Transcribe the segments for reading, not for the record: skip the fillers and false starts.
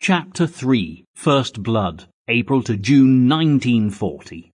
Chapter 3, First Blood, April to June 1940.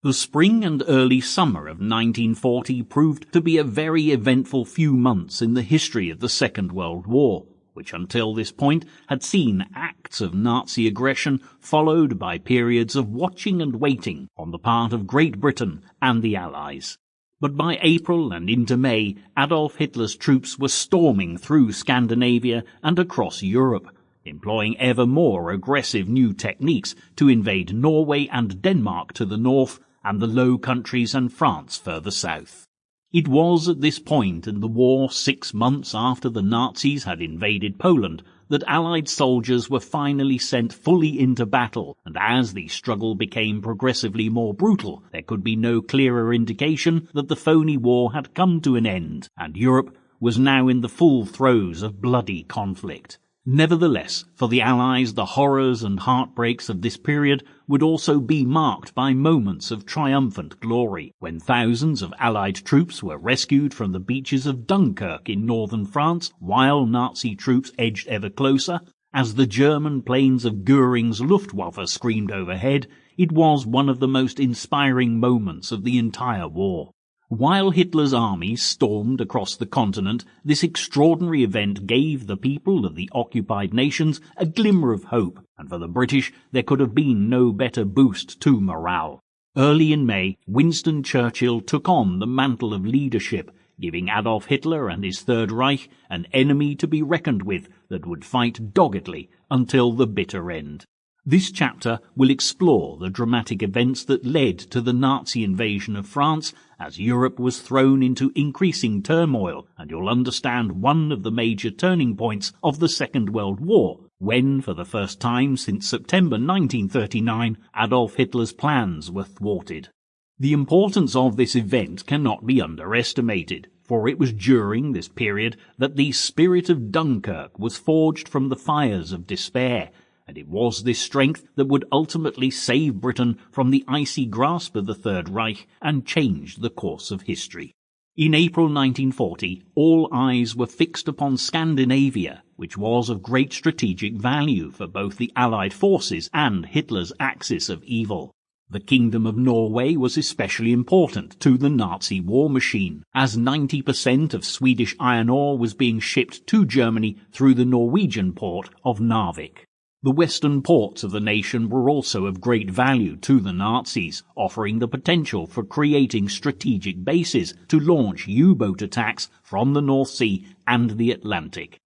The spring and early summer of 1940 proved to be a very eventful few months in the history of the Second World War, which until this point had seen acts of Nazi aggression followed by periods of watching and waiting on the part of Great Britain and the Allies. But by April and into May, Adolf Hitler's troops were storming through Scandinavia and across Europe, employing ever more aggressive new techniques to invade Norway and Denmark to the north and the Low Countries and France further south. It was at this point in the war, 6 months after the Nazis had invaded Poland, that Allied soldiers were finally sent fully into battle, and as the struggle became progressively more brutal, there could be no clearer indication that the phony war had come to an end, and Europe was now in the full throes of bloody conflict. Nevertheless, for the Allies, the horrors and heartbreaks of this period would also be marked by moments of triumphant glory, when thousands of Allied troops were rescued from the beaches of Dunkirk in northern France, while Nazi troops edged ever closer. As the German planes of Göring's Luftwaffe screamed overhead, it was one of the most inspiring moments of the entire war. While Hitler's armies stormed across the continent, this extraordinary event gave the people of the occupied nations a glimmer of hope, and for the British there could have been no better boost to morale. Early in May, Winston Churchill took on the mantle of leadership, giving Adolf Hitler and his Third Reich an enemy to be reckoned with that would fight doggedly until the bitter end. This chapter will explore the dramatic events that led to the Nazi invasion of France as Europe was thrown into increasing turmoil, and you'll understand one of the major turning points of the Second World War, when, for the first time since September 1939, Adolf Hitler's plans were thwarted. The importance of this event cannot be underestimated, for it was during this period that the spirit of Dunkirk was forged from the fires of despair, and it was this strength that would ultimately save Britain from the icy grasp of the Third Reich and change the course of history. In April 1940, all eyes were fixed upon Scandinavia, which was of great strategic value for both the Allied forces and Hitler's axis of evil. The Kingdom of Norway was especially important to the Nazi war machine, as 90% of Swedish iron ore was being shipped to Germany through the Norwegian port of Narvik. The western ports of the nation were also of great value to the Nazis, offering the potential for creating strategic bases to launch U-boat attacks from the North Sea and the Atlantic.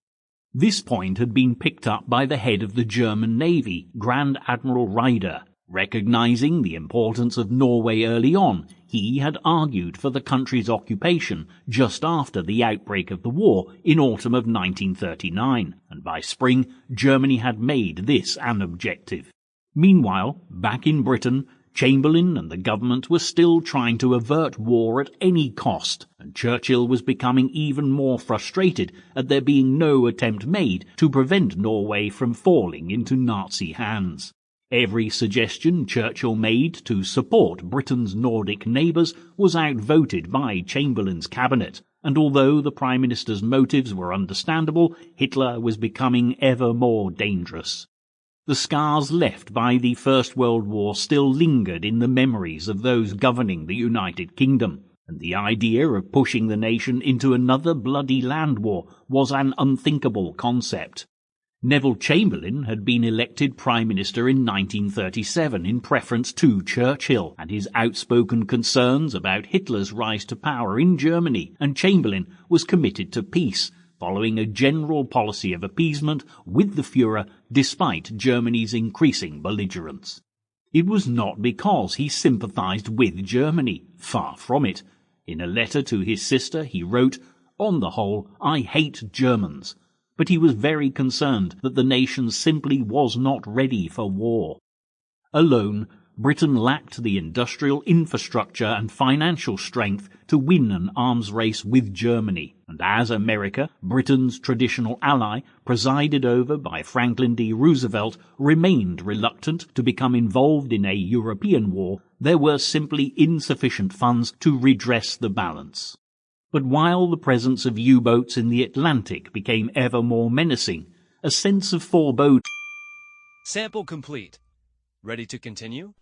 This point had been picked up by the head of the German Navy, Grand Admiral Raeder. Recognizing the importance of Norway early on, he had argued for the country's occupation just after the outbreak of the war in autumn of 1939, and by spring Germany had made this an objective. Meanwhile, back in Britain, Chamberlain and the government were still trying to avert war at any cost, and Churchill was becoming even more frustrated at there being no attempt made to prevent Norway from falling into Nazi hands. Every suggestion Churchill made to support Britain's Nordic neighbours was outvoted by Chamberlain's cabinet, and although the Prime Minister's motives were understandable, Hitler was becoming ever more dangerous. The scars left by the First World War still lingered in the memories of those governing the United Kingdom, and the idea of pushing the nation into another bloody land war was an unthinkable concept. Neville Chamberlain had been elected Prime Minister in 1937 in preference to Churchill and his outspoken concerns about Hitler's rise to power in Germany, and Chamberlain was committed to peace, following a general policy of appeasement with the Führer despite Germany's increasing belligerence. It was not because he sympathized with Germany, far from it. In a letter to his sister he wrote, "On the whole, I hate Germans." But he was very concerned that the nation simply was not ready for war. Alone, Britain lacked the industrial infrastructure and financial strength to win an arms race with Germany, and as America, Britain's traditional ally, presided over by Franklin D. Roosevelt, remained reluctant to become involved in a European war, there were simply insufficient funds to redress the balance. But while the presence of U-boats in the Atlantic became ever more menacing, a sense of foreboding Sample complete. Ready to continue?